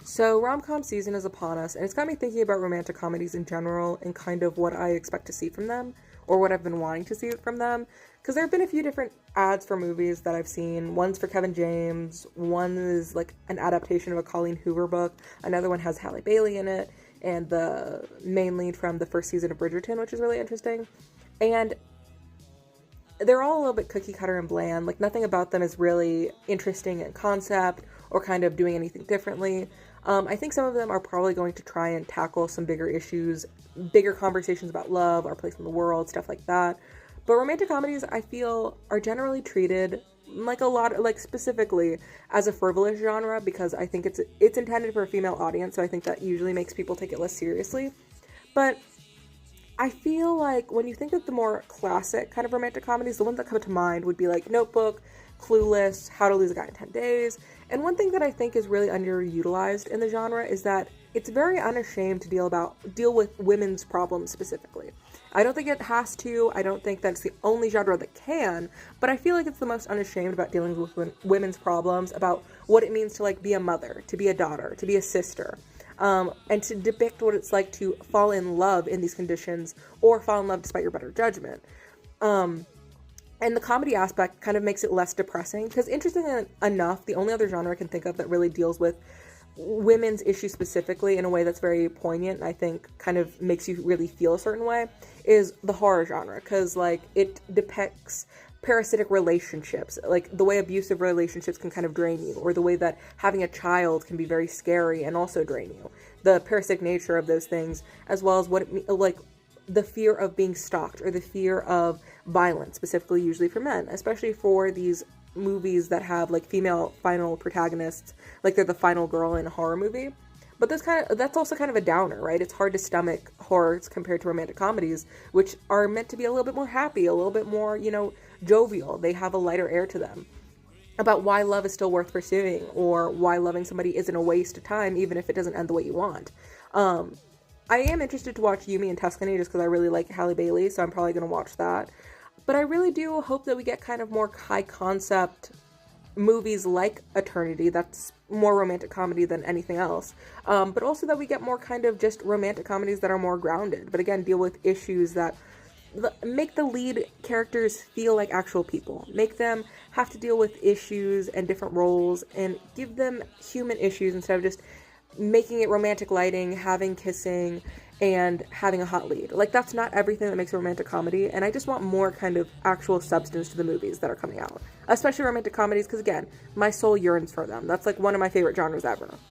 So, rom-com season is upon us, and it's got me thinking about romantic comedies in general and kind of what I expect to see from them, or what I've been wanting to see from them. Because there have been a few different ads for movies that I've seen. One's for Kevin James, one is like an adaptation of a Colleen Hoover book, another one has Halle Bailey in it, and the main lead from the first season of Bridgerton, which is really interesting. And they're all a little bit cookie cutter and bland. Like, nothing about them is really interesting in concept or kind of doing anything differently. I think some of them are probably going to try and tackle some bigger issues, bigger conversations about love, our place in the world, stuff like that. But romantic comedies, I feel, are generally treated like a lot, like specifically as a frivolous genre because I think it's intended for a female audience, so I think that usually makes people take it less seriously. But I feel like when you think of the more classic kind of romantic comedies, the ones that come to mind would be like Notebook, Clueless, How to Lose a Guy in 10 Days. And one thing that I think is really underutilized in the genre is that it's very unashamed to deal with women's problems specifically. I don't think it has to. I don't think that's the only genre that can, but I feel like it's the most unashamed about dealing with women's problems, about what it means to like be a mother, to be a daughter, to be a sister, and to depict what it's like to fall in love in these conditions or fall in love despite your better judgment. And the comedy aspect kind of makes it less depressing because, interestingly enough, the only other genre I can think of that really deals with women's issues specifically in a way that's very poignant and I think kind of makes you really feel a certain way is the horror genre, because like it depicts parasitic relationships, like the way abusive relationships can kind of drain you, or the way that having a child can be very scary and also drain you, the parasitic nature of those things, as well as what like the fear of being stalked or the fear of violence, specifically usually for men, especially for these movies that have like female final protagonists, like they're the final girl in a horror movie. But that's also kind of a downer, right? It's hard to stomach horrors compared to romantic comedies, which are meant to be a little bit more happy, a little bit more, jovial. They have a lighter air to them about why love is still worth pursuing, or why loving somebody isn't a waste of time, even if it doesn't end the way you want. I am interested to watch Yumi and Tuscany just because I really like Halle Bailey, so I'm probably going to watch that. But I really do hope that we get kind of more high concept movies like Eternity, that's more romantic comedy than anything else. But also that we get more kind of just romantic comedies that are more grounded, but again, deal with issues that make the lead characters feel like actual people. Make them have to deal with issues and different roles and give them human issues instead of just making it romantic lighting, having kissing, and having a hot lead. Like, that's not everything that makes a romantic comedy, and I just want more kind of actual substance to the movies that are coming out. Especially romantic comedies, because again, my soul yearns for them. That's like one of my favorite genres ever.